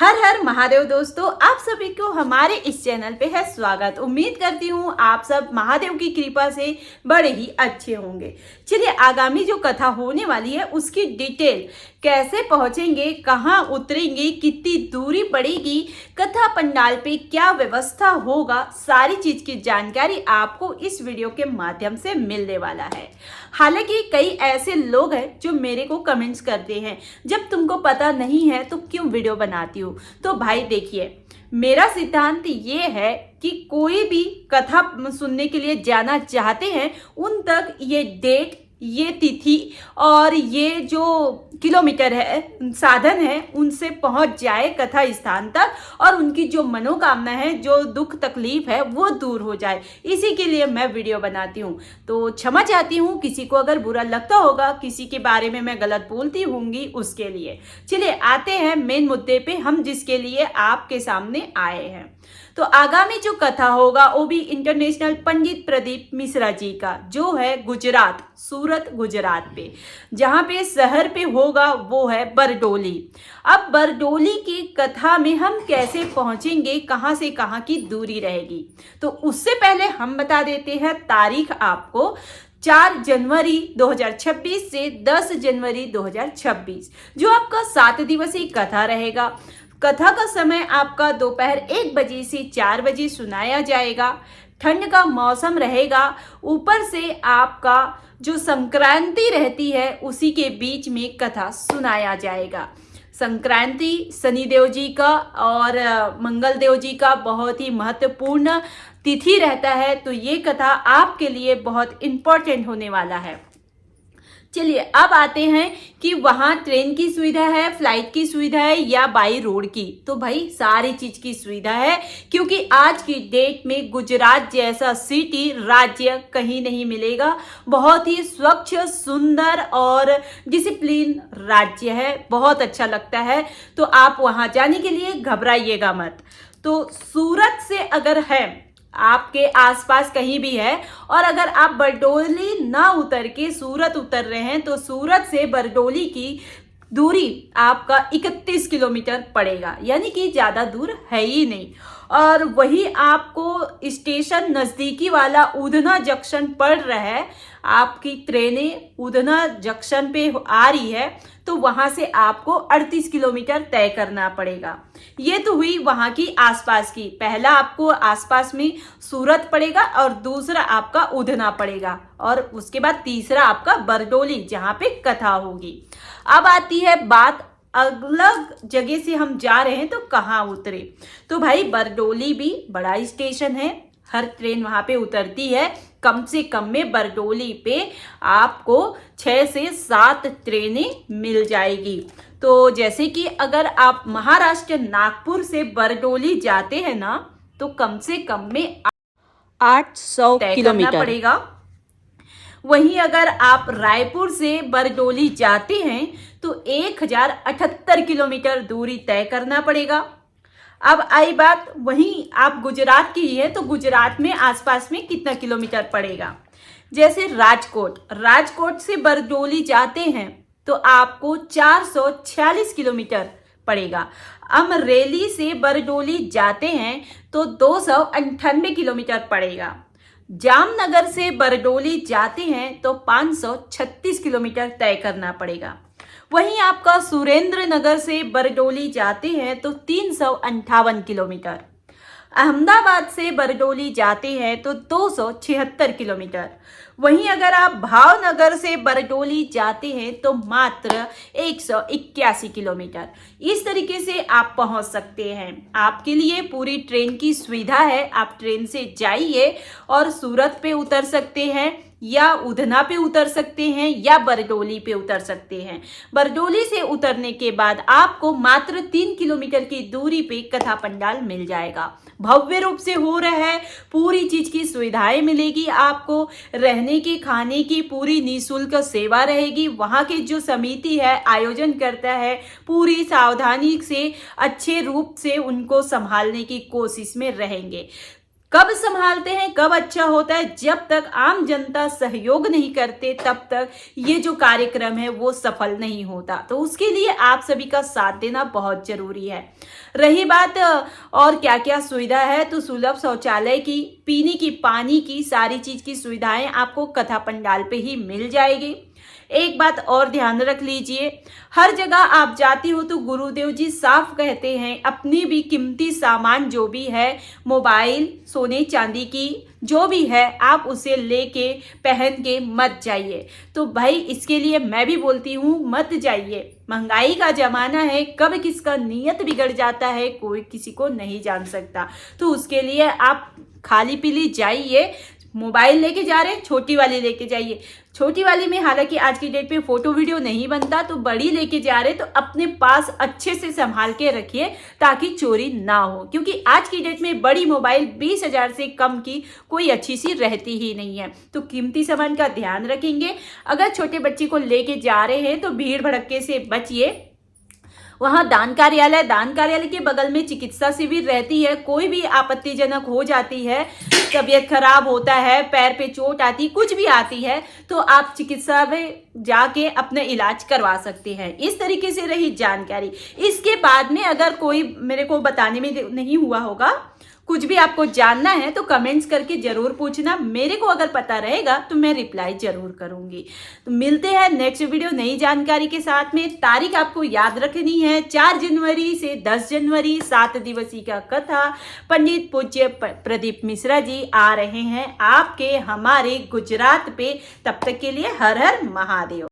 हर हर महादेव दोस्तों, आप सभी को हमारे इस चैनल पे है स्वागत। उम्मीद करती हूँ आप सब महादेव की कृपा से बड़े ही अच्छे होंगे। चलिए, आगामी जो कथा होने वाली है उसकी डिटेल, कैसे पहुंचेंगे, कहाँ उतरेंगे, कितनी दूरी पड़ेगी, कथा पंडाल पे क्या व्यवस्था होगा, सारी चीज की जानकारी आपको इस वीडियो के माध्यम से मिलने वाला है। हालांकि कई ऐसे लोग हैं जो मेरे को कमेंट्स करते हैं, जब तुमको पता नहीं है तो क्यों वीडियो बनाती हो। तो भाई देखिए, मेरा सिद्धांत ये है कि कोई भी कथा सुनने के लिए जाना चाहते हैं उन तक ये डेट, ये तिथि और ये जो किलोमीटर है, साधन है, उनसे पहुंच जाए कथा स्थान तक और उनकी जो मनोकामना है, जो दुख तकलीफ है वो दूर हो जाए। इसी के लिए मैं वीडियो बनाती हूँ। तो क्षमा चाहती हूँ किसी को अगर बुरा लगता होगा, किसी के बारे में मैं गलत बोलती होंगी, उसके लिए। चलिए आते हैं मेन मुद्दे पे, हम जिसके लिए आपके सामने आए हैं। तो आगामी जो कथा होगा वो भी इंटरनेशनल पंडित प्रदीप मिश्रा जी का, जो है गुजरात, सूरत गुजरात पे, जहाँ पे शहर पे होगा वो है बरडोली। अब बरडोली की कथा में हम कैसे पहुंचेंगे, कहाँ से कहाँ की दूरी रहेगी, तो उससे पहले हम बता देते हैं तारीख आपको। 4 जनवरी 2026 से 10 जनवरी 2026 जो आपका 7 दिवसीय कथा रहेगा। कथा का समय आपका दोपहर 1 बजे से 4 बजे सुनाया जाएगा। ठंड का मौसम रहेगा। ऊपर से आपका जो संक्रांति रहती है उसी के बीच में कथा सुनाया जाएगा। संक्रांति शनिदेव जी का और मंगल देव जी का बहुत ही महत्वपूर्ण तिथि रहता है, तो ये कथा आपके लिए बहुत इम्पोर्टेंट होने वाला है। चलिए अब आते हैं कि वहाँ ट्रेन की सुविधा है, फ्लाइट की सुविधा है या बाई रोड की। तो भाई सारी चीज की सुविधा है, क्योंकि आज की डेट में गुजरात जैसा सिटी, राज्य कहीं नहीं मिलेगा। बहुत ही स्वच्छ, सुंदर और डिसिप्लिन राज्य है, बहुत अच्छा लगता है। तो आप वहाँ जाने के लिए घबराइएगा मत। तो सूरत से अगर है, आपके आसपास कहीं भी है, और अगर आप बरडोली ना उतर के सूरत उतर रहे हैं तो सूरत से बरडोली की दूरी आपका 31 किलोमीटर पड़ेगा, यानी कि ज़्यादा दूर है ही नहीं। और वही आपको स्टेशन नज़दीकी वाला उधना जंक्शन पड़ रहा है, आपकी ट्रेनें उधना जंक्शन पे आ रही है, तो वहाँ से आपको 38 किलोमीटर तय करना पड़ेगा। ये तो हुई वहाँ की आसपास की। पहला आपको आसपास में सूरत पड़ेगा और दूसरा आपका उधना पड़ेगा, और उसके बाद तीसरा आपका बरडोली, जहाँ पे कथा होगी। अब आती है बात, अलग जगह से हम जा रहे हैं तो कहाँ उतरे। तो भाई बरडोली भी बड़ा स्टेशन है, हर ट्रेन वहां पे उतरती है। कम से कम में बरडोली पे आपको 6 से 7 ट्रेनें मिल जाएगी। तो जैसे कि अगर आप महाराष्ट्र नागपुर से बरडोली जाते हैं ना, तो कम से कम में 800 किलोमीटर पड़ेगा। वहीं अगर आप रायपुर से बरडोली जाते हैं तो 1078 किलोमीटर दूरी तय करना पड़ेगा। अब आई बात, वहीं आप गुजरात की है तो गुजरात में आसपास में कितना किलोमीटर पड़ेगा। जैसे राजकोट से बरडोली जाते हैं तो आपको 446 किलोमीटर पड़ेगा। अमरेली से बरडोली जाते हैं तो 298 किलोमीटर पड़ेगा। जामनगर से बरडोली जाते हैं तो 536 किलोमीटर तय करना पड़ेगा। वहीं आपका सुरेंद्र नगर से बरडोली जाते हैं तो 358 किलोमीटर। अहमदाबाद से बरडोली जाते हैं तो 276 किलोमीटर। वहीं अगर आप भावनगर से बरडोली जाते हैं तो मात्र 181 किलोमीटर। इस तरीके से आप पहुंच सकते हैं। आपके लिए पूरी ट्रेन की सुविधा है, आप ट्रेन से जाइए और सूरत पे उतर सकते हैं या उधना पे उतर सकते हैं या बरडोली पे उतर सकते हैं। बरडोली से उतरने के बाद आपको मात्र 3 किलोमीटर की दूरी पे कथा पंडाल मिल जाएगा। भव्य रूप से हो रहा है, पूरी चीज की सुविधाएं मिलेगी आपको, रहने की, खाने की पूरी निःशुल्क सेवा रहेगी। वहाँ की जो समिति है, आयोजन करता है, पूरी सावधानी से अच्छे रूप से उनको संभालने की कोशिश में रहेंगे। कब संभालते हैं, कब अच्छा होता है, जब तक आम जनता सहयोग नहीं करते तब तक ये जो कार्यक्रम है वो सफल नहीं होता। तो उसके लिए आप सभी का साथ देना बहुत जरूरी है। रही बात और क्या क्या सुविधा है, तो सुलभ शौचालय की, पीने की, पानी की, सारी चीज की सुविधाएं आपको कथा पंडाल पे ही मिल जाएगी। एक बात और ध्यान रख लीजिए, हर जगह आप जाती हो तो गुरुदेव जी साफ कहते हैं अपनी भी कीमती सामान जो भी है, मोबाइल, सोने चांदी की जो भी है, आप उसे लेके पहन के मत जाइए। तो भाई इसके लिए मैं भी बोलती हूँ मत जाइए। महंगाई का जमाना है, कब किसका नीयत बिगड़ जाता है कोई किसी को नहीं जान सकता। तो उसके लिए आप खाली पीली जाइए। मोबाइल लेके जा रहे हैं, छोटी वाली लेके जाइए। छोटी वाली में हालांकि आज की डेट में फोटो वीडियो नहीं बनता, तो बड़ी लेके जा रहे तो अपने पास अच्छे से संभाल के रखिए ताकि चोरी ना हो, क्योंकि आज की डेट में बड़ी मोबाइल 20,000 से कम की कोई अच्छी सी रहती ही नहीं है। तो कीमती सामान का ध्यान रखेंगे। अगर छोटे बच्चे को लेके जा रहे हैं तो भीड़ भड़के से बचिए। वहाँ दान कार्यालय के बगल में चिकित्सा शिविर रहती है। कोई भी आपत्तिजनक हो जाती है, तबीयत खराब होता है, पैर पे चोट आती, कुछ भी आती है, तो आप चिकित्सा में जाके अपना इलाज करवा सकते हैं। इस तरीके से रही जानकारी। इसके बाद में अगर कोई मेरे को बताने में नहीं हुआ होगा, कुछ भी आपको जानना है तो कमेंट्स करके जरूर पूछना। मेरे को अगर पता रहेगा तो मैं रिप्लाई जरूर करूंगी। तो मिलते हैं नेक्स्ट वीडियो नई जानकारी के साथ में। तारीख आपको याद रखनी है, 4 जनवरी से 10 जनवरी 7 दिवसीय का कथा पंडित पूज्य प्रदीप मिश्रा जी आ रहे हैं आपके हमारे गुजरात पे। तब तक के लिए हर हर महादेव।